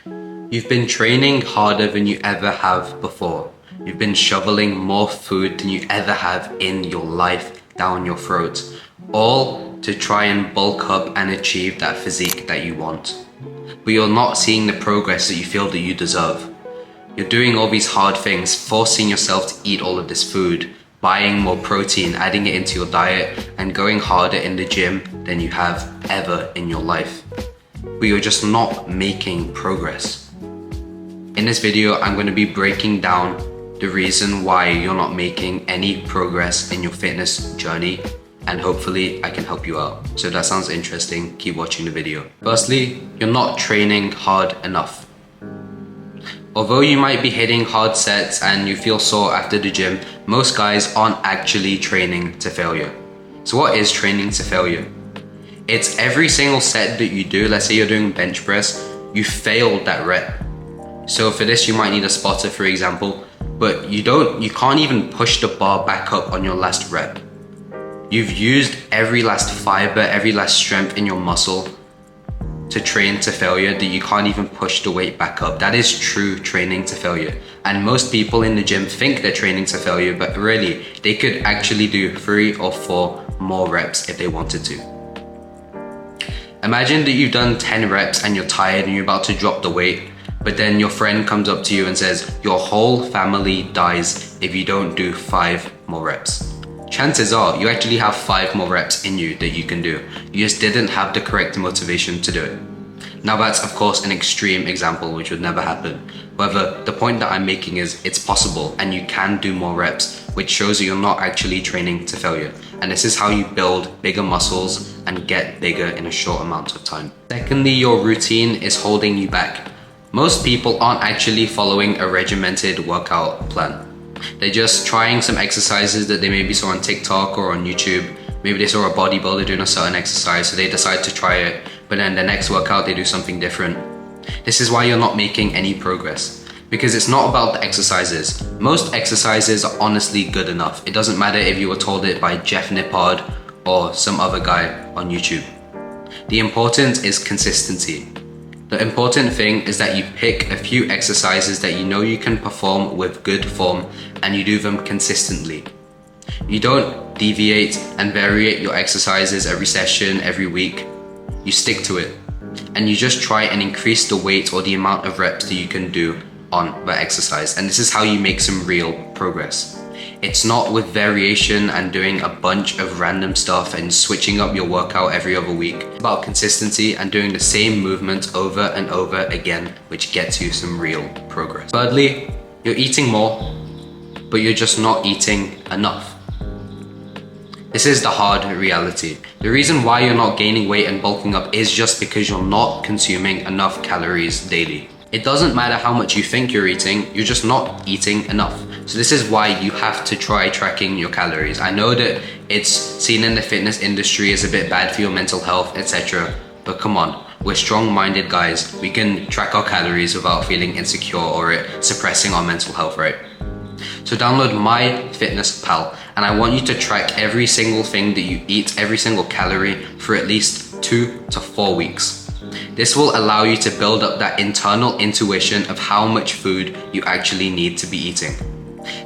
You've been training harder than you ever have before. You've been shoveling more food than you ever have in your life down your throat, all to try and bulk up and achieve that physique that you want. But you're not seeing the progress that you feel that you deserve. You're doing all these hard things, forcing yourself to eat all of this food, buying more protein, adding it into your diet, and going harder in the gym than you have ever in your life. But you're just not making progress. In this video, I'm going to be breaking down the reason why you're not making any progress in your fitness journey, and hopefully I can help you out. So if that sounds interesting, keep watching the video. Firstly, you're not training hard enough. Although you might be hitting hard sets and you feel sore after the gym, most guys aren't actually training to failure. So what is training to failure? It's every single set that you do. Let's say you're doing bench press, you failed that rep. So for this, you might need a spotter, for example, but you can't even push the bar back up on your last rep. You've used every last fiber, every last strength in your muscle to train to failure that you can't even push the weight back up. That is true training to failure. And most people in the gym think they're training to failure, but really, they could actually do 3 or 4 more reps if they wanted to. Imagine that you've done 10 reps and you're tired and you're about to drop the weight, but then your friend comes up to you and says, your whole family dies if you don't do 5 more reps. Chances are you actually have 5 more reps in you that you can do. You just didn't have the correct motivation to do it. Now that's of course an extreme example which would never happen. However, the point that I'm making is it's possible and you can do more reps, which shows that you're not actually training to failure. And this is how you build bigger muscles and get bigger in a short amount of time. Secondly, your routine is holding you back. Most people aren't actually following a regimented workout plan. They're just trying some exercises that they maybe saw on TikTok or on YouTube. Maybe they saw a bodybuilder doing a certain exercise, so they decide to try it, but then the next workout they do something different. This is why you're not making any progress, because it's not about the exercises. Most exercises are honestly good enough. It doesn't matter if you were told it by Jeff Nippard or some other guy on YouTube. The important is consistency. The important thing is that you pick a few exercises that you know you can perform with good form and you do them consistently. You don't deviate and variate your exercises every session, every week. You stick to it and you just try and increase the weight or the amount of reps that you can do on that exercise. And this is how you make some real progress. It's not with variation and doing a bunch of random stuff and switching up your workout every other week. It's about consistency and doing the same movement over and over again, which gets you some real progress. Thirdly, you're eating more, but you're just not eating enough. This is the hard reality. The reason why you're not gaining weight and bulking up is just because you're not consuming enough calories daily. It doesn't matter how much you think you're eating, you're just not eating enough. So this is why you have to try tracking your calories. I know that it's seen in the fitness industry as a bit bad for your mental health, etc. But come on, we're strong-minded guys. We can track our calories without feeling insecure or it suppressing our mental health, right? So download MyFitnessPal, and I want you to track every single thing that you eat, every single calorie for at least 2 to 4 weeks. This will allow you to build up that internal intuition of how much food you actually need to be eating.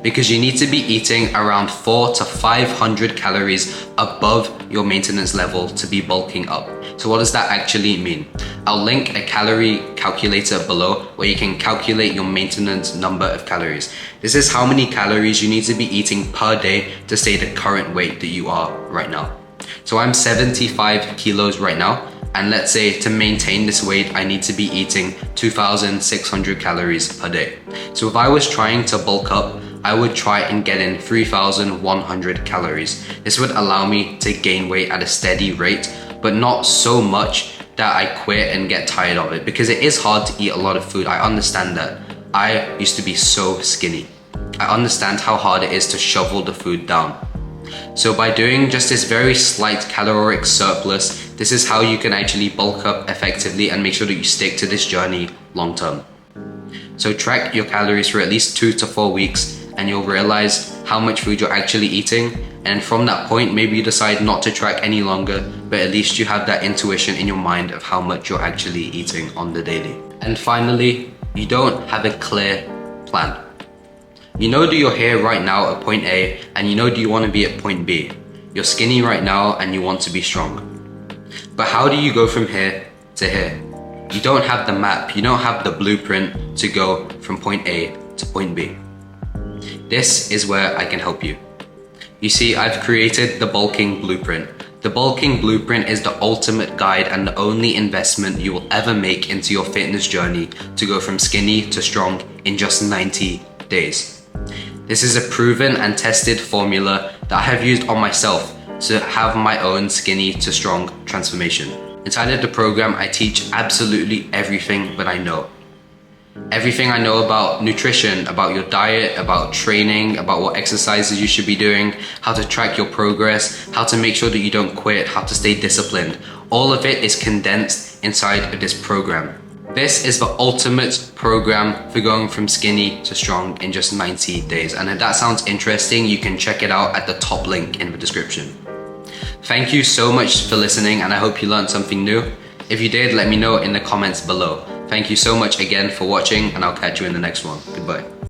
Because you need to be eating around 400 to 500 calories above your maintenance level to be bulking up. So what does that actually mean? I'll link a calorie calculator below where you can calculate your maintenance number of calories. This is how many calories you need to be eating per day to stay the current weight that you are right now. So I'm 75 kilos right now. And let's say to maintain this weight, I need to be eating 2,600 calories per day. So if I was trying to bulk up, I would try and get in 3,100 calories. This would allow me to gain weight at a steady rate, but not so much that I quit and get tired of it, because it is hard to eat a lot of food. I understand that. I used to be so skinny. I understand how hard it is to shovel the food down. So by doing just this very slight caloric surplus, this is how you can actually bulk up effectively and make sure that you stick to this journey long term. So track your calories for at least 2 to 4 weeks and you'll realize how much food you're actually eating. And from that point, maybe you decide not to track any longer, but at least you have that intuition in your mind of how much you're actually eating on the daily. And finally, you don't have a clear plan. You know do your hair right now at point A, and you know do you want to be at point B. You're skinny right now and you want to be strong. But how do you go from here to here? You don't have the map, you don't have the blueprint to go from point A to point B. This is where I can help you. You see, I've created the Bulking Blueprint. The Bulking Blueprint is the ultimate guide and the only investment you will ever make into your fitness journey to go from skinny to strong in just 90 days. This is a proven and tested formula that I have used on myself to have my own skinny to strong transformation. Inside of the program, I teach absolutely everything that I know. Everything I know about nutrition, about your diet, about training, about what exercises you should be doing, how to track your progress, how to make sure that you don't quit, how to stay disciplined. All of it is condensed inside of this program. This is the ultimate program for going from skinny to strong in just 90 days. And if that sounds interesting, you can check it out at the top link in the description. Thank you so much for listening, and I hope you learned something new. If you did, let me know in the comments below. Thank you so much again for watching, and I'll catch you in the next one. Goodbye.